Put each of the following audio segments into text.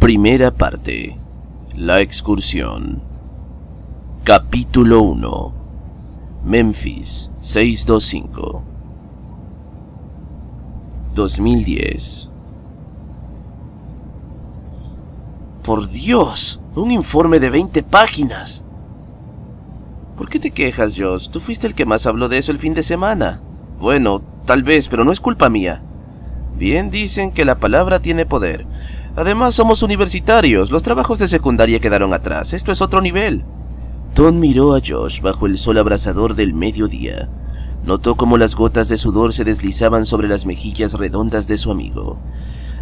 Primera parte. La excursión. Capítulo 1. Memphis 625. 2010. Por Dios, un informe de 20 páginas. ¿Por qué te quejas, Josh? Tú fuiste el que más habló de eso el fin de semana. Bueno, tal vez, pero no es culpa mía. Bien dicen que la palabra tiene poder. Además, somos universitarios. Los trabajos de secundaria quedaron atrás. Esto es otro nivel. Tom miró a Josh bajo el sol abrasador del mediodía. Notó cómo las gotas de sudor se deslizaban sobre las mejillas redondas de su amigo.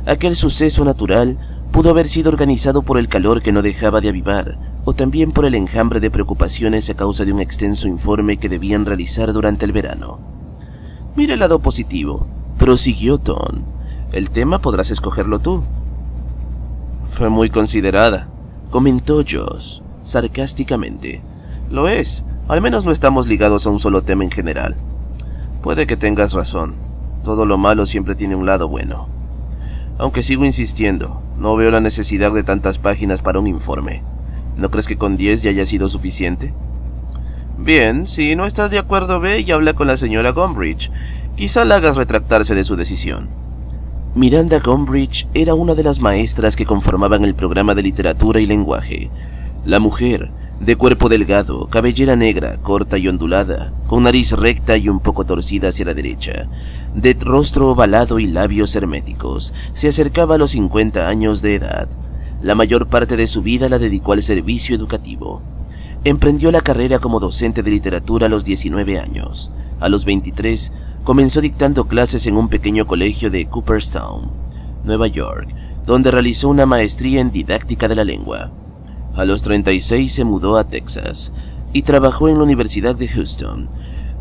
Aquel suceso natural pudo haber sido organizado por el calor que no dejaba de avivar, o también por el enjambre de preocupaciones a causa de un extenso informe que debían realizar durante el verano. Mira el lado positivo, prosiguió Tom. El tema podrás escogerlo tú. Fue muy considerada, comentó Josh, sarcásticamente. Lo es, al menos no estamos ligados a un solo tema en general. Puede que tengas razón, todo lo malo siempre tiene un lado bueno. Aunque sigo insistiendo, no veo la necesidad de tantas páginas para un informe. ¿No crees que con 10 ya haya sido suficiente? Bien, si no estás de acuerdo, ve y habla con la señora Gombrich. Quizá la hagas retractarse de su decisión. Miranda Gombrich era una de las maestras que conformaban el programa de literatura y lenguaje. La mujer, de cuerpo delgado, cabellera negra, corta y ondulada, con nariz recta y un poco torcida hacia la derecha, de rostro ovalado y labios herméticos, se acercaba a los 50 años de edad. La mayor parte de su vida la dedicó al servicio educativo. Emprendió la carrera como docente de literatura a los 19 años. A los 23, comenzó dictando clases en un pequeño colegio de Cooperstown, Nueva York, donde realizó una maestría en didáctica de la lengua. A los 36 se mudó a Texas y trabajó en la Universidad de Houston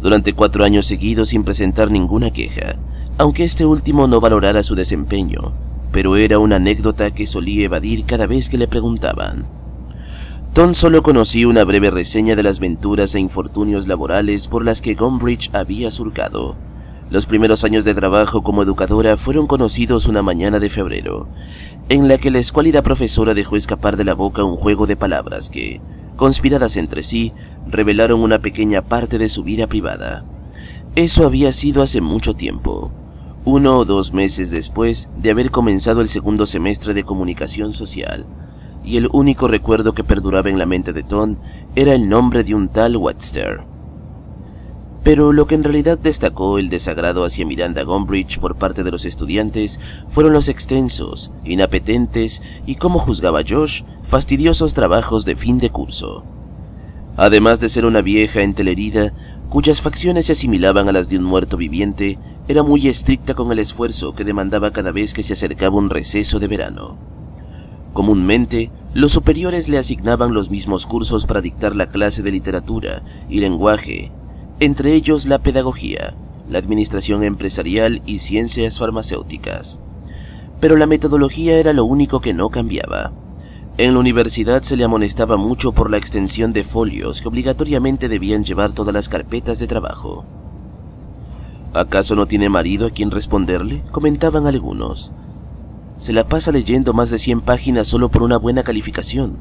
durante 4 años seguidos sin presentar ninguna queja, aunque este último no valorara su desempeño, pero era una anécdota que solía evadir cada vez que le preguntaban. Tom solo conocía una breve reseña de las venturas e infortunios laborales por las que Gombrich había surcado. Los primeros años de trabajo como educadora fueron conocidos una mañana de febrero, en la que la escuálida profesora dejó escapar de la boca un juego de palabras que, conspiradas entre sí, revelaron una pequeña parte de su vida privada. Eso había sido hace mucho tiempo, 1 o 2 meses después de haber comenzado el segundo semestre de comunicación social, y el único recuerdo que perduraba en la mente de Tom era el nombre de un tal Webster. Pero lo que en realidad destacó el desagrado hacia Miranda Gombrich por parte de los estudiantes fueron los extensos, inapetentes y, como juzgaba Josh, fastidiosos trabajos de fin de curso. Además de ser una vieja entelerida, cuyas facciones se asimilaban a las de un muerto viviente, era muy estricta con el esfuerzo que demandaba cada vez que se acercaba un receso de verano. Comúnmente, los superiores le asignaban los mismos cursos para dictar la clase de literatura y lenguaje, entre ellos la pedagogía, la administración empresarial y ciencias farmacéuticas. Pero la metodología era lo único que no cambiaba. En la universidad se le amonestaba mucho por la extensión de folios que obligatoriamente debían llevar todas las carpetas de trabajo. ¿Acaso no tiene marido a quien responderle?, comentaban algunos. Se la pasa leyendo más de 100 páginas solo por una buena calificación.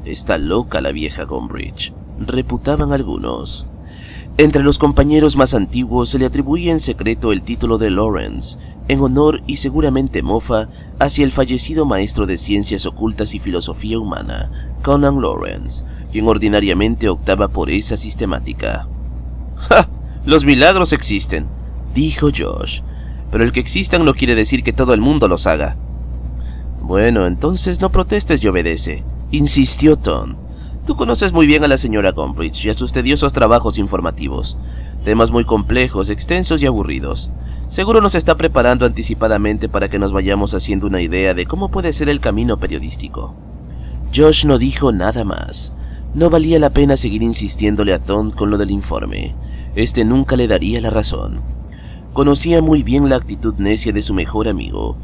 Está loca la vieja Gombrich, reputaban algunos. Entre los compañeros más antiguos se le atribuía en secreto el título de Lawrence, en honor y seguramente mofa hacia el fallecido maestro de ciencias ocultas y filosofía humana, Conan Lawrence, quien ordinariamente optaba por esa sistemática. ¡Ja! Los milagros existen, dijo Josh, pero el que existan no quiere decir que todo el mundo los haga. Bueno, entonces no protestes y obedece, insistió Tom. Tú conoces muy bien a la señora Gombrich y a sus tediosos trabajos informativos. Temas muy complejos, extensos y aburridos. Seguro nos está preparando anticipadamente para que nos vayamos haciendo una idea de cómo puede ser el camino periodístico. Josh no dijo nada más. No valía la pena seguir insistiéndole a Tom con lo del informe. Este nunca le daría la razón. Conocía muy bien la actitud necia de su mejor amigo.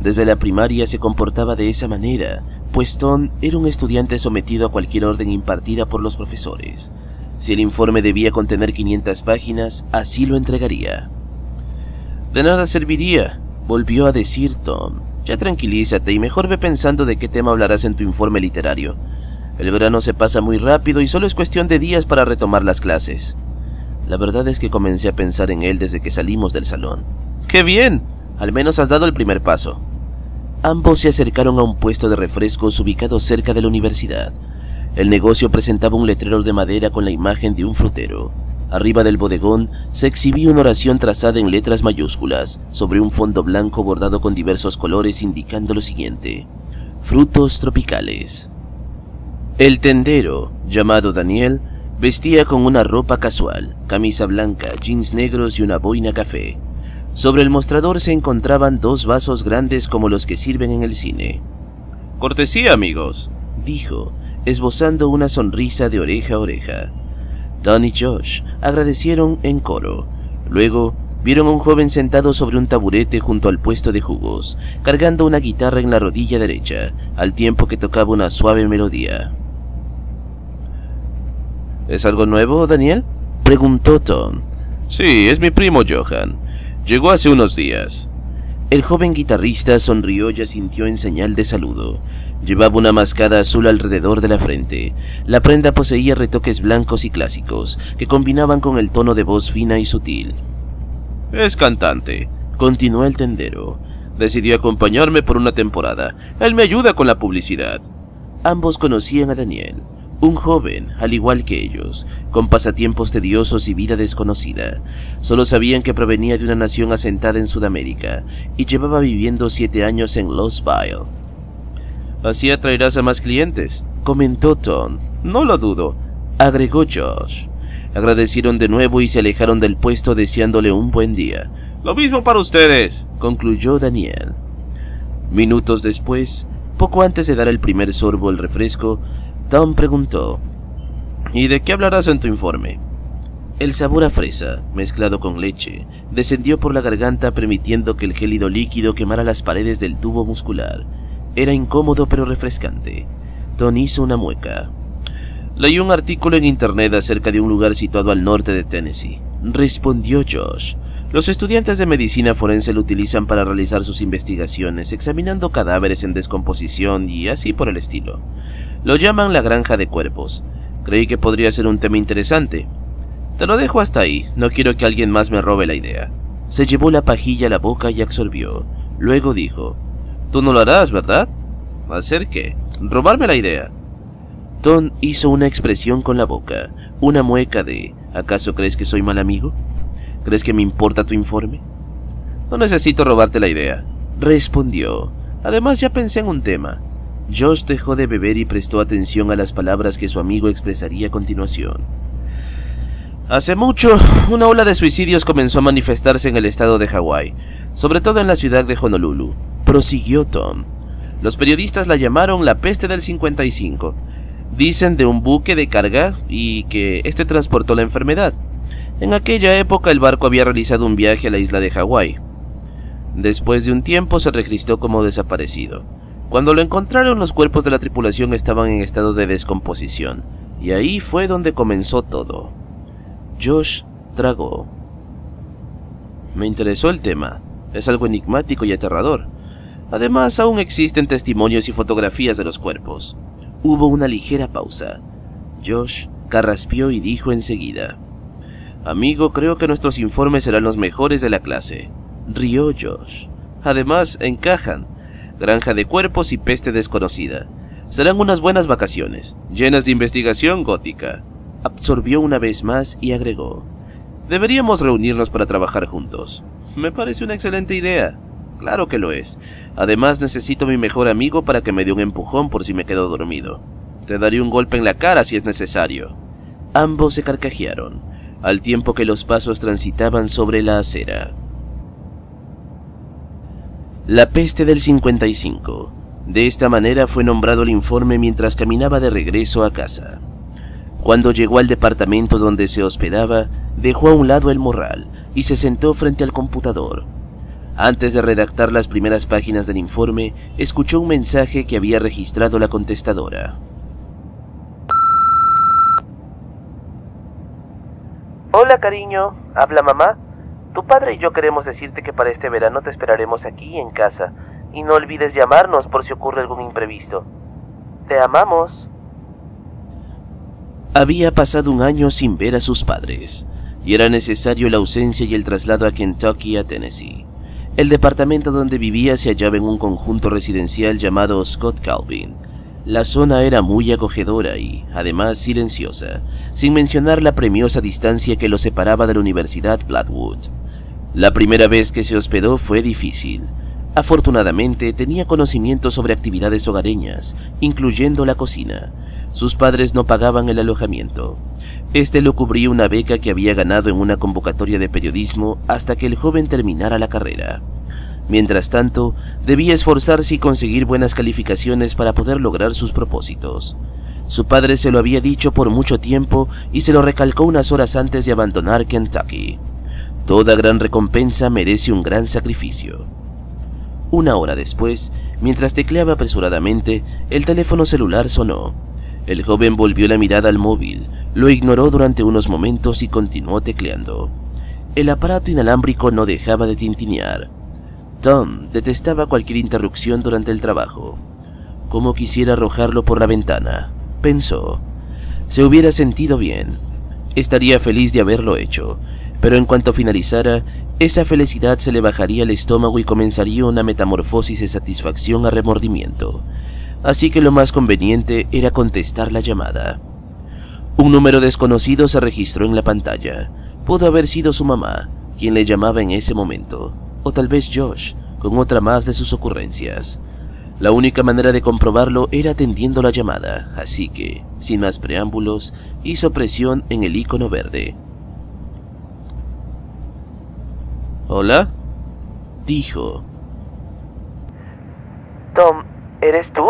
Desde la primaria se comportaba de esa manera, pues Tom era un estudiante sometido a cualquier orden impartida por los profesores. Si el informe debía contener 500 páginas, así lo entregaría. De nada serviría, volvió a decir Tom, Ya tranquilízate y mejor ve pensando de qué tema hablarás en tu informe literario. El verano se pasa muy rápido y solo es cuestión de días para retomar las clases. La verdad es que comencé a pensar en él desde que salimos del salón. ¡Qué bien! Al menos has dado el primer paso. Ambos se acercaron a un puesto de refrescos ubicado cerca de la universidad. El negocio presentaba un letrero de madera con la imagen de un frutero. Arriba del bodegón se exhibía una oración trazada en letras mayúsculas sobre un fondo blanco bordado con diversos colores indicando lo siguiente: frutos tropicales. El tendero, llamado Daniel, vestía con una ropa casual, camisa blanca, jeans negros y una boina café. Sobre el mostrador se encontraban 2 vasos grandes como los que sirven en el cine. «Cortesía, amigos», dijo, esbozando una sonrisa de oreja a oreja. Don y Josh agradecieron en coro. Luego vieron a un joven sentado sobre un taburete junto al puesto de jugos, cargando una guitarra en la rodilla derecha, al tiempo que tocaba una suave melodía. ¿Es algo nuevo, Daniel?, preguntó Tom. Sí, es mi primo Johan. Llegó hace unos días. El joven guitarrista sonrió y asintió en señal de saludo. Llevaba una mascada azul alrededor de la frente. La prenda poseía retoques blancos y clásicos, que combinaban con el tono de voz fina y sutil. Es cantante, continuó el tendero. Decidió acompañarme por una temporada. Él me ayuda con la publicidad. Ambos conocían a Daniel, un joven, al igual que ellos, con pasatiempos tediosos y vida desconocida. Solo sabían que provenía de una nación asentada en Sudamérica y llevaba viviendo 7 años en Louisville. Así atraerás a más clientes, comentó Tom. No lo dudo, agregó Josh. Agradecieron de nuevo y se alejaron del puesto deseándole un buen día. Lo mismo para ustedes, concluyó Daniel. Minutos después, poco antes de dar el primer sorbo al refresco, Tom preguntó: ¿Y de qué hablarás en tu informe? El sabor a fresa, mezclado con leche, descendió por la garganta permitiendo que el gélido líquido quemara las paredes del tubo muscular. Era incómodo pero refrescante. Tom hizo una mueca. Leí un artículo en internet acerca de un lugar situado al norte de Tennessee, respondió Josh. Los estudiantes de medicina forense lo utilizan para realizar sus investigaciones, examinando cadáveres en descomposición y así por el estilo. Lo llaman la granja de cuerpos. Creí que podría ser un tema interesante. Te lo dejo hasta ahí, no quiero que alguien más me robe la idea. Se llevó la pajilla a la boca y absorbió. Luego dijo: Tú no lo harás, ¿verdad? ¿Hacer qué? ¿Robarme la idea? Tom hizo una expresión con la boca, una mueca de: ¿acaso crees que soy mal amigo? ¿Crees que me importa tu informe? No necesito robarte la idea, respondió. Además ya pensé en un tema. Josh dejó de beber y prestó atención a las palabras que su amigo expresaría a continuación. Hace mucho, una ola de suicidios comenzó a manifestarse en el estado de Hawái, sobre todo en la ciudad de Honolulu, prosiguió Tom. Los periodistas la llamaron la peste del 55. Dicen de un buque de carga y que este transportó la enfermedad. En aquella época el barco había realizado un viaje a la isla de Hawái. Después de un tiempo se registró como desaparecido. Cuando lo encontraron, los cuerpos de la tripulación estaban en estado de descomposición, y ahí fue donde comenzó todo. Josh tragó. Me interesó el tema. Es algo enigmático y aterrador. Además, aún existen testimonios y fotografías de los cuerpos. Hubo una ligera pausa. Josh carraspeó y dijo enseguida: Amigo, creo que nuestros informes serán los mejores de la clase. Rió Josh. Además, encajan. Granja de cuerpos y peste desconocida. Serán unas buenas vacaciones, llenas de investigación gótica. Absorbió una vez más y agregó: Deberíamos reunirnos para trabajar juntos. Me parece una excelente idea. Claro que lo es. Además, necesito a mi mejor amigo para que me dé un empujón por si me quedo dormido. Te daré un golpe en la cara si es necesario. Ambos se carcajearon, al tiempo que los pasos transitaban sobre la acera. La peste del 55. De esta manera fue nombrado el informe mientras caminaba de regreso a casa. Cuando llegó al departamento donde se hospedaba, dejó a un lado el morral y se sentó frente al computador. Antes de redactar las primeras páginas del informe, escuchó un mensaje que había registrado la contestadora. Hola, cariño, ¿habla mamá? Tu padre y yo queremos decirte que para este verano te esperaremos aquí en casa Y no olvides llamarnos por si ocurre algún imprevisto. Te amamos. Había pasado un año sin ver a sus padres, y era necesario la ausencia y el traslado a Kentucky a Tennessee. El departamento donde vivía se hallaba en un conjunto residencial llamado Scott Calvin. La zona era muy acogedora y, además, silenciosa, sin mencionar la premiosa distancia que lo separaba de la Universidad Blackwood. La primera vez que se hospedó fue difícil. Afortunadamente, tenía conocimiento sobre actividades hogareñas, incluyendo la cocina. Sus padres no pagaban el alojamiento. Este lo cubría una beca que había ganado en una convocatoria de periodismo hasta que el joven terminara la carrera. Mientras tanto, debía esforzarse y conseguir buenas calificaciones para poder lograr sus propósitos. Su padre se lo había dicho por mucho tiempo y se lo recalcó unas horas antes de abandonar Kentucky. Toda gran recompensa merece un gran sacrificio. Una hora después, mientras tecleaba apresuradamente, el teléfono celular sonó. El joven volvió la mirada al móvil, lo ignoró durante unos momentos y continuó tecleando. El aparato inalámbrico no dejaba de tintinear. Tom detestaba cualquier interrupción durante el trabajo. Cómo quisiera arrojarlo por la ventana, pensó. Se hubiera sentido bien. Estaría feliz de haberlo hecho, pero en cuanto finalizara, esa felicidad se le bajaría al estómago y comenzaría una metamorfosis de satisfacción a remordimiento. Así que lo más conveniente era contestar la llamada. Un número desconocido se registró en la pantalla. Pudo haber sido su mamá, quien le llamaba en ese momento, o tal vez Josh, con otra más de sus ocurrencias. La única manera de comprobarlo era atendiendo la llamada, así que, sin más preámbulos, hizo presión en el icono verde. ¿Hola? Dijo. Tom, ¿eres tú?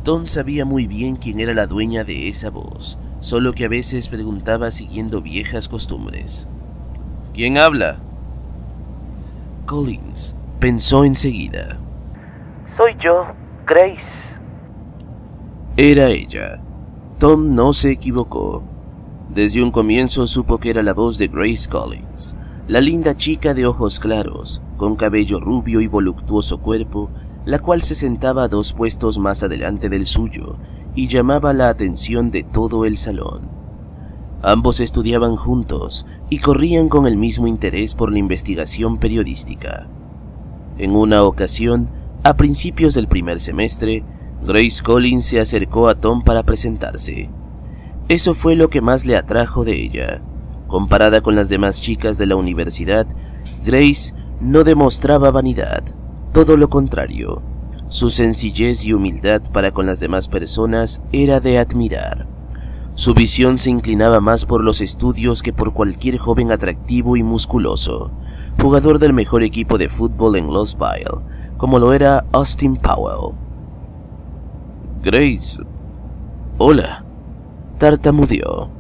Tom sabía muy bien quién era la dueña de esa voz, solo que a veces preguntaba siguiendo viejas costumbres. ¿Quién habla? Collins pensó enseguida. Soy yo, Grace. Era ella. Tom no se equivocó. Desde un comienzo supo que era la voz de Grace Collins, la linda chica de ojos claros, con cabello rubio y voluptuoso cuerpo, la cual se sentaba a 2 puestos más adelante del suyo y llamaba la atención de todo el salón. Ambos estudiaban juntos y corrían con el mismo interés por la investigación periodística. En una ocasión, a principios del primer semestre, Grace Collins se acercó a Tom para presentarse. Eso fue lo que más le atrajo de ella. Comparada con las demás chicas de la universidad, Grace no demostraba vanidad, todo lo contrario. Su sencillez y humildad para con las demás personas era de admirar. Su visión se inclinaba más por los estudios que por cualquier joven atractivo y musculoso, jugador del mejor equipo de fútbol en Louisville, como lo era Austin Powell. Grace, hola, tartamudeó.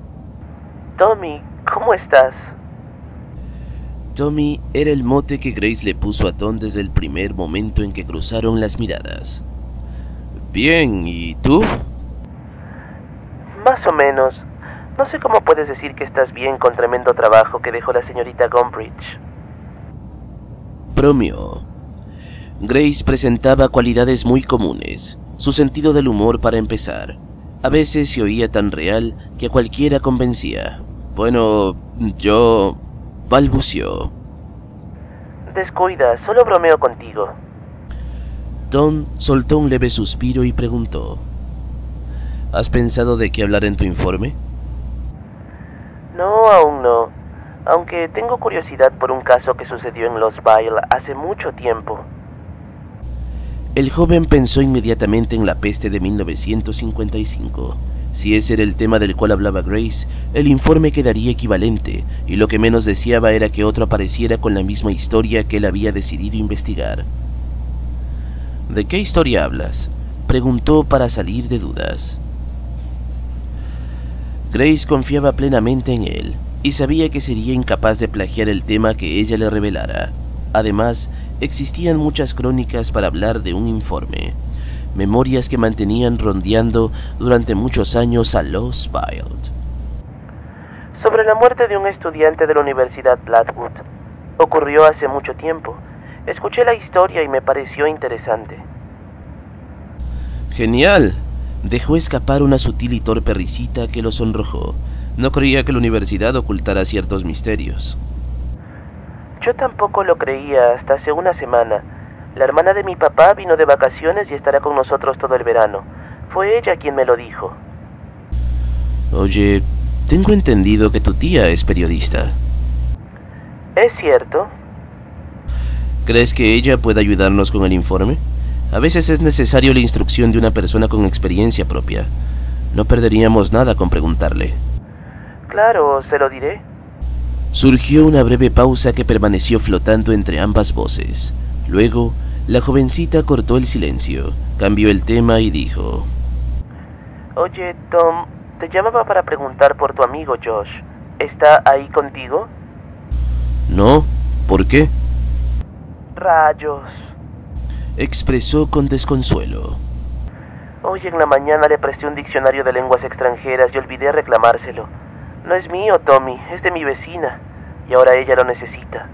Tommy, ¿cómo estás? Tommy era el mote que Grace le puso a Tom desde el primer momento en que cruzaron las miradas. Bien, ¿y tú? Más o menos. No sé cómo puedes decir que estás bien con tremendo trabajo que dejó la señorita Gombrich. Bromeó. Grace presentaba cualidades muy comunes. Su sentido del humor, para empezar. A veces se oía tan real que a cualquiera convencía. Bueno, yo... balbuceó. Descuida, solo bromeo contigo. Tom soltó un leve suspiro y preguntó. ¿Has pensado de qué hablar en tu informe? No, aún no. Aunque tengo curiosidad por un caso que sucedió en Louisville hace mucho tiempo. El joven pensó inmediatamente en la peste de 1955. Si ese era el tema del cual hablaba Grace, el informe quedaría equivalente, y lo que menos deseaba era que otro apareciera con la misma historia que él había decidido investigar. ¿De qué historia hablas?, preguntó para salir de dudas. Grace confiaba plenamente en él, y sabía que sería incapaz de plagiar el tema que ella le revelara. Además, existían muchas crónicas para hablar de un informe, memorias que mantenían rondeando durante muchos años a Louisville. Sobre la muerte de un estudiante de la Universidad Blackwood. Ocurrió hace mucho tiempo. Escuché la historia y me pareció interesante. Genial. Dejó escapar una sutil y torpe risita que lo sonrojó. No creía que la universidad ocultara ciertos misterios. Yo tampoco lo creía hasta hace una semana. La hermana de mi papá vino de vacaciones y estará con nosotros todo el verano. Fue ella quien me lo dijo. Oye, tengo entendido que tu tía es periodista. ¿Es cierto? ¿Crees que ella pueda ayudarnos con el informe? A veces es necesario la instrucción de una persona con experiencia propia. No perderíamos nada con preguntarle. Claro, se lo diré. Surgió una breve pausa que permaneció flotando entre ambas voces. Luego, la jovencita cortó el silencio, cambió el tema y dijo: Oye, Tom, te llamaba para preguntar por tu amigo Josh. ¿Está ahí contigo? No, ¿por qué? Rayos. Expresó con desconsuelo. Hoy en la mañana le presté un diccionario de lenguas extranjeras y olvidé reclamárselo. No es mío, Tommy, es de mi vecina. Y ahora ella lo necesita.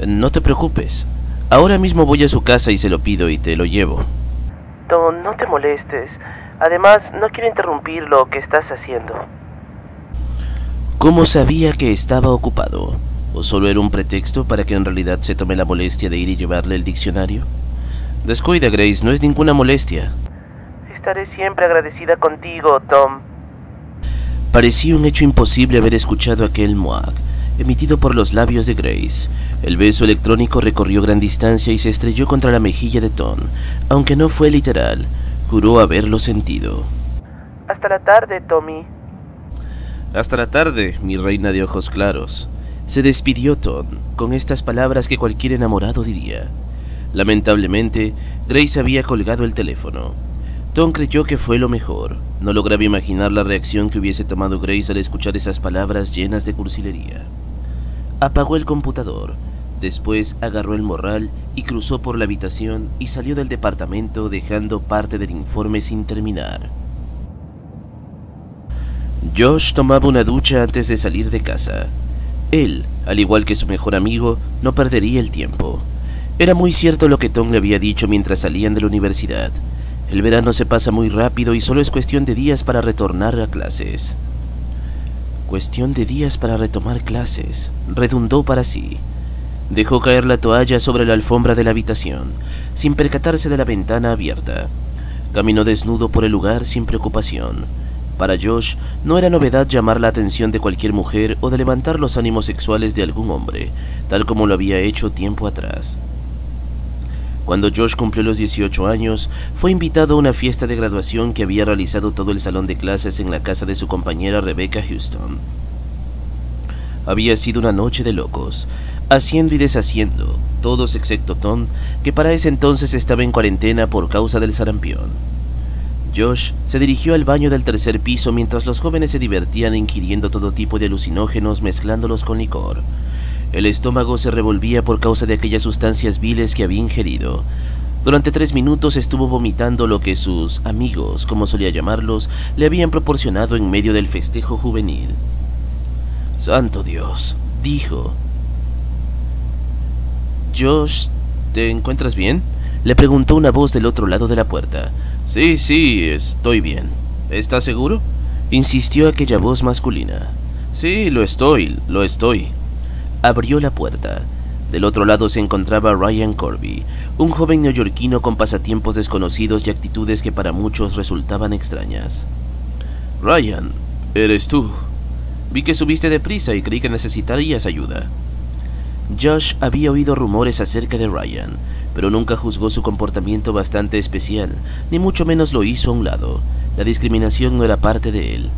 No te preocupes. Ahora mismo voy a su casa y se lo pido y te lo llevo. Tom, no te molestes. Además, no quiero interrumpir lo que estás haciendo. ¿Cómo sabía que estaba ocupado? ¿O solo era un pretexto para que en realidad se tome la molestia de ir y llevarle el diccionario? Descuida, Grace, no es ninguna molestia. Estaré siempre agradecida contigo, Tom. Parecía un hecho imposible haber escuchado aquel muac, emitido por los labios de Grace. El beso electrónico recorrió gran distancia y se estrelló contra la mejilla de Tom. Aunque no fue literal, juró haberlo sentido. Hasta la tarde, Tommy. Hasta la tarde, mi reina de ojos claros. Se despidió Tom, con estas palabras que cualquier enamorado diría. Lamentablemente, Grace había colgado el teléfono. Tom creyó que fue lo mejor. No lograba imaginar la reacción que hubiese tomado Grace al escuchar esas palabras llenas de cursilería. Apagó el computador, después agarró el morral y cruzó por la habitación y salió del departamento dejando parte del informe sin terminar. Josh tomaba una ducha antes de salir de casa. Él, al igual que su mejor amigo, no perdería el tiempo. Era muy cierto lo que Tom le había dicho mientras salían de la universidad. El verano se pasa muy rápido y solo es cuestión de días para retornar a clases. Cuestión de días para retomar clases, redundó para sí. Dejó caer la toalla sobre la alfombra de la habitación, sin percatarse de la ventana abierta. Caminó desnudo por el lugar sin preocupación. Para Josh no era novedad llamar la atención de cualquier mujer o de levantar los ánimos sexuales de algún hombre, tal como lo había hecho tiempo atrás. Cuando Josh cumplió los 18 años, fue invitado a una fiesta de graduación que había realizado todo el salón de clases en la casa de su compañera Rebecca Houston. Había sido una noche de locos, haciendo y deshaciendo, todos excepto Tom, que para ese entonces estaba en cuarentena por causa del sarampión. Josh se dirigió al baño del tercer piso mientras los jóvenes se divertían ingiriendo todo tipo de alucinógenos mezclándolos con licor. El estómago se revolvía por causa de aquellas sustancias viles que había ingerido. Durante 3 minutos estuvo vomitando lo que sus amigos, como solía llamarlos, le habían proporcionado en medio del festejo juvenil. «Santo Dios», dijo. «Josh, ¿te encuentras bien?», le preguntó una voz del otro lado de la puerta. Sí, estoy bien. ¿Estás seguro?, insistió aquella voz masculina. Sí, lo estoy. Abrió la puerta. Del otro lado se encontraba Ryan Corby, un joven neoyorquino con pasatiempos desconocidos y actitudes que para muchos resultaban extrañas. Ryan, ¿eres tú? Vi que subiste deprisa y creí que necesitarías ayuda. Josh había oído rumores acerca de Ryan, pero nunca juzgó su comportamiento bastante especial, ni mucho menos lo hizo a un lado. La discriminación no era parte de él.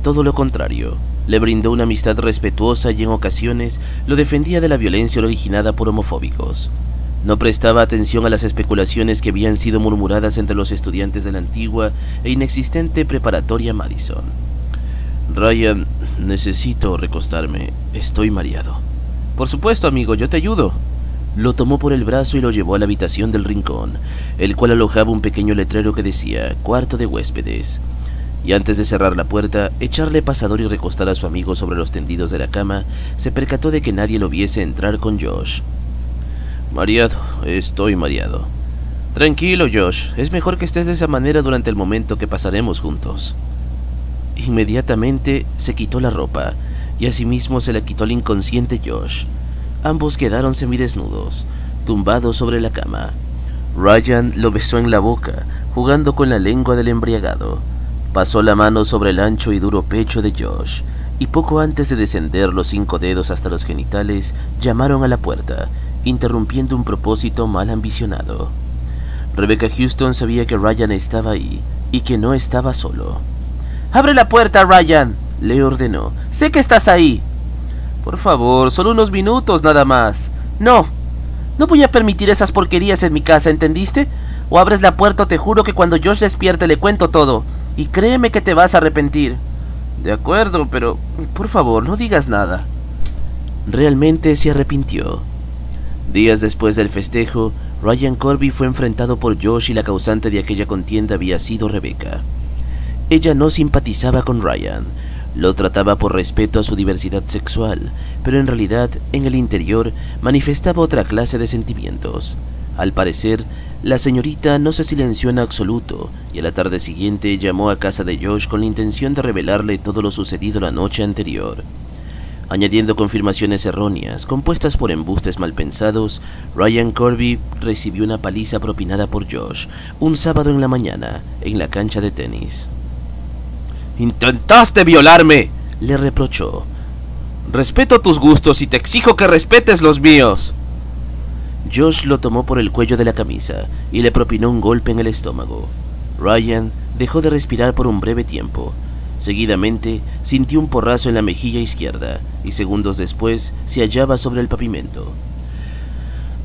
Todo lo contrario, le brindó una amistad respetuosa y en ocasiones lo defendía de la violencia originada por homofóbicos. No prestaba atención a las especulaciones que habían sido murmuradas entre los estudiantes de la antigua e inexistente preparatoria Madison. Ryan, necesito recostarme, estoy mareado. Por supuesto, amigo, yo te ayudo. Lo tomó por el brazo y lo llevó a la habitación del rincón, el cual alojaba un pequeño letrero que decía «Cuarto de huéspedes». Y antes de cerrar la puerta, echarle pasador y recostar a su amigo sobre los tendidos de la cama, se percató de que nadie lo viese entrar con Josh. Mareado, estoy mareado. Tranquilo, Josh, es mejor que estés de esa manera durante el momento que pasaremos juntos. Inmediatamente se quitó la ropa y asimismo se la quitó al inconsciente Josh. Ambos quedaron semidesnudos, tumbados sobre la cama. Ryan lo besó en la boca, jugando con la lengua del embriagado. Pasó la mano sobre el ancho y duro pecho de Josh, y poco antes de descender los 5 dedos hasta los genitales, llamaron a la puerta, interrumpiendo un propósito mal ambicionado. Rebecca Houston sabía que Ryan estaba ahí, y que no estaba solo. «¡Abre la puerta, Ryan!», le ordenó. «Sé que estás ahí». «Por favor, solo unos minutos nada más». «No voy a permitir esas porquerías en mi casa, ¿entendiste? O abres la puerta o te juro que cuando Josh despierte le cuento todo. Y créeme que te vas a arrepentir». «De acuerdo, pero por favor, no digas nada». Realmente se arrepintió. Días después del festejo, Ryan Corby fue enfrentado por Josh y la causante de aquella contienda había sido Rebecca. Ella no simpatizaba con Ryan, lo trataba por respeto a su diversidad sexual, pero en realidad, en el interior, manifestaba otra clase de sentimientos. Al parecer, la señorita no se silenció en absoluto, y a la tarde siguiente llamó a casa de Josh con la intención de revelarle todo lo sucedido la noche anterior. Añadiendo confirmaciones erróneas, compuestas por embustes mal pensados, Ryan Corby recibió una paliza propinada por Josh, un sábado en la mañana, en la cancha de tenis. «¡Intentaste violarme!», le reprochó. «Respeto tus gustos y te exijo que respetes los míos». Josh lo tomó por el cuello de la camisa y le propinó un golpe en el estómago. Ryan dejó de respirar por un breve tiempo. Seguidamente sintió un porrazo en la mejilla izquierda y segundos después se hallaba sobre el pavimento.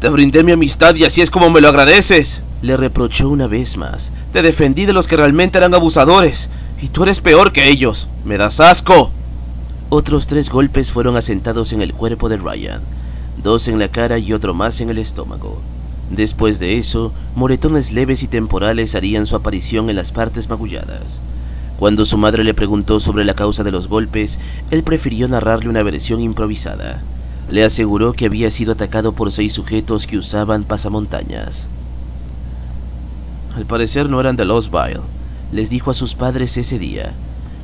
«Te brindé mi amistad y así es como me lo agradeces», le reprochó una vez más. «Te defendí de los que realmente eran abusadores y tú eres peor que ellos. ¡Me das asco!». Otros 3 golpes fueron asentados en el cuerpo de Ryan, 2 en la cara y otro más en el estómago. Después de eso, moretones leves y temporales harían su aparición en las partes magulladas. Cuando su madre le preguntó sobre la causa de los golpes, él prefirió narrarle una versión improvisada. Le aseguró que había sido atacado por 6 sujetos que usaban pasamontañas. «Al parecer no eran de Lostville», les dijo a sus padres ese día.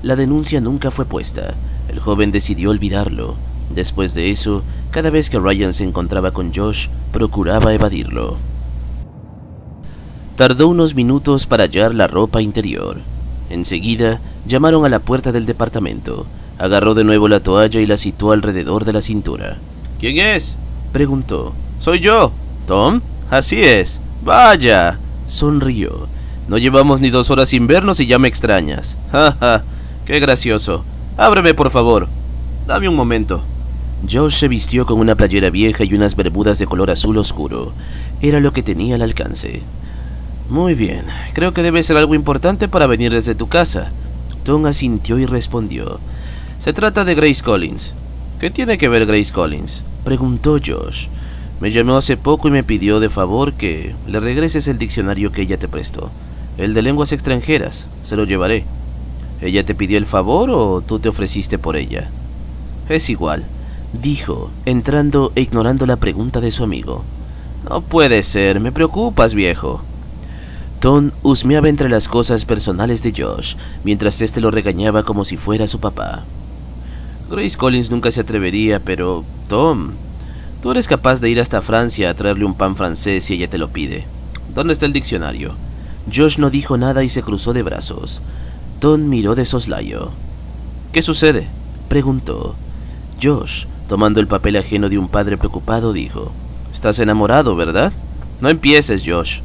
La denuncia nunca fue puesta. El joven decidió olvidarlo. Después de eso, cada vez que Ryan se encontraba con Josh, procuraba evadirlo. Tardó unos minutos para hallar la ropa interior. Enseguida, llamaron a la puerta del departamento. Agarró de nuevo la toalla y la situó alrededor de la cintura. «¿Quién es?», preguntó. «Soy yo». «¿Tom?». «Así es». «Vaya», sonrió. «No llevamos ni 2 horas sin vernos y ya me extrañas». «Ja, qué gracioso. Ábreme, por favor». «Dame un momento». Josh se vistió con una playera vieja y unas bermudas de color azul oscuro. Era lo que tenía al alcance. «Muy bien, creo que debe ser algo importante para venir desde tu casa». Tom asintió y respondió. «Se trata de Grace Collins». «¿Qué tiene que ver Grace Collins?», preguntó Josh. «Me llamó hace poco y me pidió de favor que le regreses el diccionario que ella te prestó. El de lenguas extranjeras. Se lo llevaré». «¿Ella te pidió el favor o tú te ofreciste por ella?». «Es igual», dijo, entrando e ignorando la pregunta de su amigo. «No puede ser, me preocupas, viejo». Tom husmeaba entre las cosas personales de Josh, mientras éste lo regañaba como si fuera su papá. «Grace Collins nunca se atrevería, pero... Tom, tú eres capaz de ir hasta Francia a traerle un pan francés si ella te lo pide. ¿Dónde está el diccionario?». Josh no dijo nada y se cruzó de brazos. Tom miró de soslayo. «¿Qué sucede?», preguntó. Josh, tomando el papel ajeno de un padre preocupado, dijo. «Estás enamorado, ¿verdad?». «No empieces, Josh».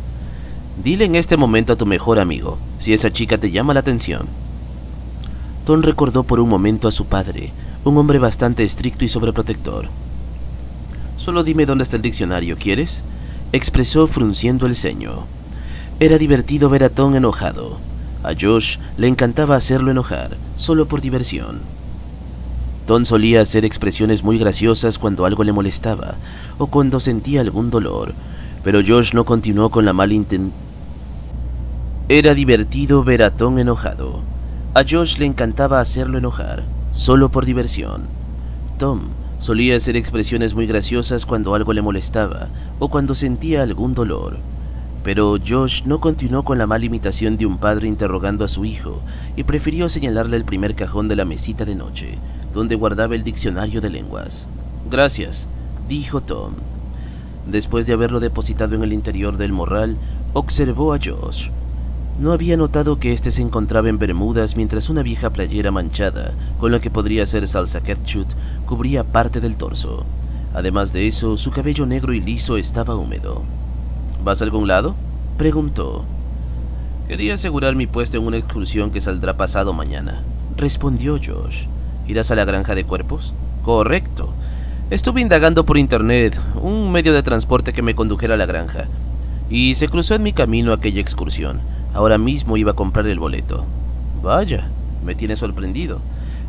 «Dile en este momento a tu mejor amigo, si esa chica te llama la atención». Tom recordó por un momento a su padre, un hombre bastante estricto y sobreprotector. «Solo dime dónde está el diccionario, ¿quieres?», expresó frunciendo el ceño. Era divertido ver a Tom enojado. A Josh le encantaba hacerlo enojar, solo por diversión. Tom solía hacer expresiones muy graciosas cuando algo le molestaba, o cuando sentía algún dolor, pero Josh no continuó con la mala intención. Era divertido ver a Tom enojado. A Josh le encantaba hacerlo enojar, solo por diversión. Tom Solía hacer expresiones muy graciosas cuando algo le molestaba o cuando sentía algún dolor. Pero Josh no continuó con la mala imitación de un padre interrogando a su hijo y prefirió señalarle el primer cajón de la mesita de noche, donde guardaba el diccionario de lenguas. «Gracias», dijo Tom. Después de haberlo depositado en el interior del morral, observó a Josh. No había notado que éste se encontraba en bermudas mientras una vieja playera manchada, con la que podría ser salsa ketchup, cubría parte del torso. Además de eso, su cabello negro y liso estaba húmedo. «¿Vas a algún lado?», preguntó. «Quería asegurar mi puesto en una excursión que saldrá pasado mañana», respondió Josh. «¿Irás a la granja de cuerpos?». «Correcto. Estuve indagando por internet un medio de transporte que me condujera a la granja, y se cruzó en mi camino aquella excursión. Ahora mismo iba a comprar el boleto». «Vaya, me tiene sorprendido.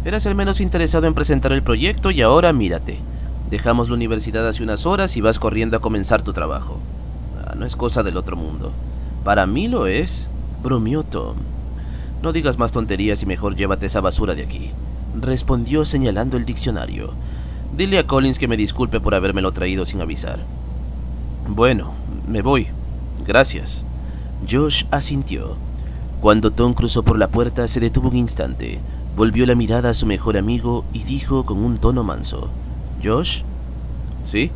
Eras el menos interesado en presentar el proyecto y ahora mírate. Dejamos la universidad hace unas horas y vas corriendo a comenzar tu trabajo. No es cosa del otro mundo». «Para mí lo es», bromeó Tom. «No digas más tonterías y mejor llévate esa basura de aquí», respondió señalando el diccionario. «Dile a Collins que me disculpe por habérmelo traído sin avisar». «Bueno, me voy. Gracias». Josh asintió. Cuando Tom cruzó por la puerta, se detuvo un instante, volvió la mirada a su mejor amigo y dijo con un tono manso: «¿Josh?» «Sí.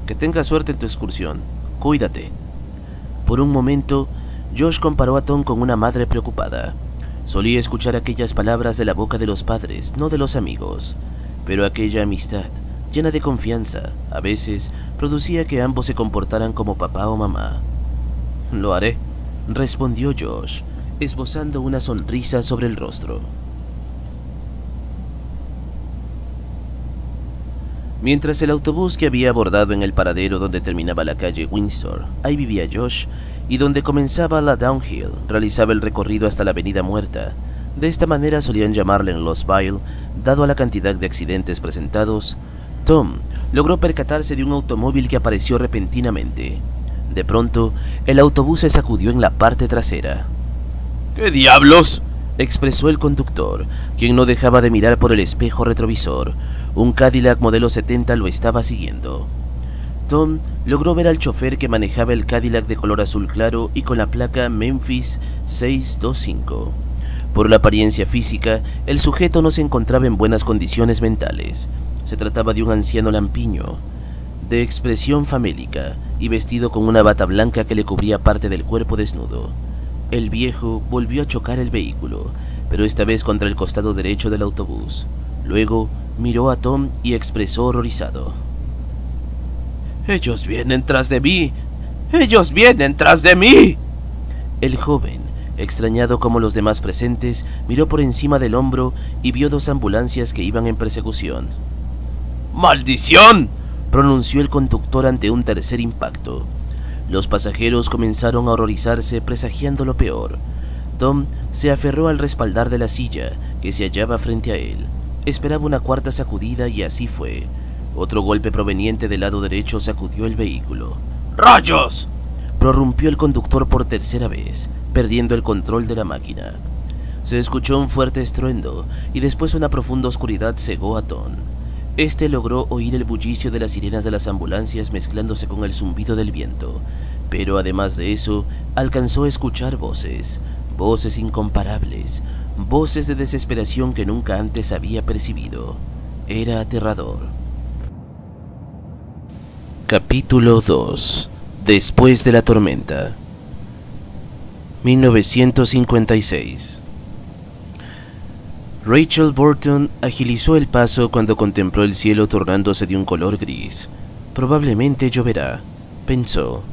Que tengas suerte en tu excursión. Cuídate». Por un momento, Josh comparó a Tom con una madre preocupada. Solía escuchar aquellas palabras de la boca de los padres, no de los amigos. Pero aquella amistad, llena de confianza, a veces producía que ambos se comportaran como papá o mamá. «Lo haré», respondió Josh, esbozando una sonrisa sobre el rostro. Mientras el autobús que había abordado en el paradero donde terminaba la calle Windsor, ahí vivía Josh, y donde comenzaba la Downhill, realizaba el recorrido hasta la Avenida Muerta. De esta manera solían llamarle en Louisville, dado a la cantidad de accidentes presentados. Tom logró percatarse de un automóvil que apareció repentinamente. De pronto, el autobús se sacudió en la parte trasera. «¿Qué diablos?», expresó el conductor, quien no dejaba de mirar por el espejo retrovisor. Un Cadillac modelo 70 lo estaba siguiendo. Tom logró ver al chofer, que manejaba el Cadillac de color azul claro y con la placa Memphis 625. Por la apariencia física, el sujeto no se encontraba en buenas condiciones mentales. Se trataba de un anciano lampiño, de expresión famélica y vestido con una bata blanca que le cubría parte del cuerpo desnudo. El viejo volvió a chocar el vehículo, pero esta vez contra el costado derecho del autobús. Luego miró a Tom y expresó horrorizado: «¡Ellos vienen tras de mí! ¡Ellos vienen tras de mí!». El joven, extrañado como los demás presentes, miró por encima del hombro y vio dos ambulancias que iban en persecución. «¡Maldición!», pronunció el conductor ante un tercer impacto. Los pasajeros comenzaron a horrorizarse, presagiando lo peor. Tom se aferró al respaldar de la silla que se hallaba frente a él. Esperaba una cuarta sacudida y así fue. Otro golpe proveniente del lado derecho sacudió el vehículo. «¡Rayos!», prorrumpió el conductor por tercera vez, perdiendo el control de la máquina. Se escuchó un fuerte estruendo y después una profunda oscuridad cegó a Tom. Este logró oír el bullicio de las sirenas de las ambulancias mezclándose con el zumbido del viento, pero además de eso, alcanzó a escuchar voces incomparables, voces de desesperación que nunca antes había percibido. Era aterrador. Capítulo 2. Después de la tormenta. 1956. Rachel Burton agilizó el paso cuando contempló el cielo tornándose de un color gris. «Probablemente lloverá», pensó.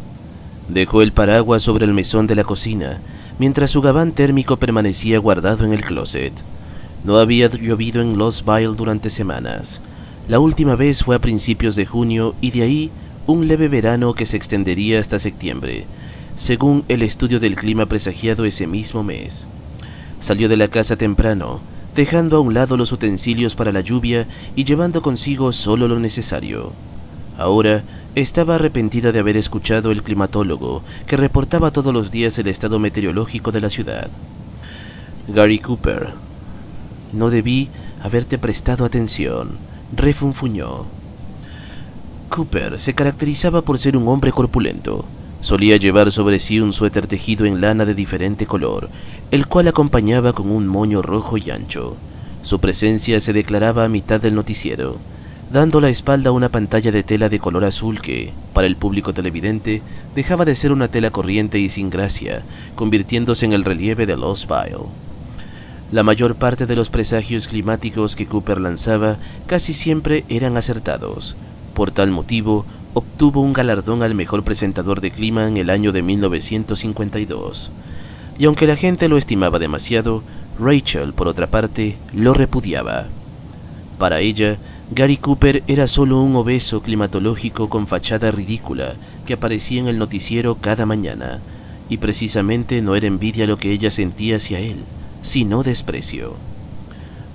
Dejó el paraguas sobre el mesón de la cocina, mientras su gabán térmico permanecía guardado en el closet. No había llovido en Louisville durante semanas. La última vez fue a principios de junio y de ahí un leve verano que se extendería hasta septiembre, según el estudio del clima presagiado ese mismo mes. Salió de la casa temprano, dejando a un lado los utensilios para la lluvia y llevando consigo solo lo necesario. Ahora estaba arrepentida de haber escuchado el climatólogo, que reportaba todos los días el estado meteorológico de la ciudad. «Gary Cooper, no debí haberte prestado atención», refunfuñó. Cooper se caracterizaba por ser un hombre corpulento. Solía llevar sobre sí un suéter tejido en lana de diferente color, el cual acompañaba con un moño rojo y ancho. Su presencia se declaraba a mitad del noticiero, dando la espalda a una pantalla de tela de color azul que, para el público televidente, dejaba de ser una tela corriente y sin gracia, convirtiéndose en el relieve de Lost Vile. La mayor parte de los presagios climáticos que Cooper lanzaba casi siempre eran acertados. Por tal motivo, obtuvo un galardón al mejor presentador de clima en el año de 1952. Y aunque la gente lo estimaba demasiado, Rachel, por otra parte, lo repudiaba. Para ella, Gary Cooper era solo un obeso climatológico con fachada ridícula que aparecía en el noticiero cada mañana, y precisamente no era envidia lo que ella sentía hacia él, sino desprecio.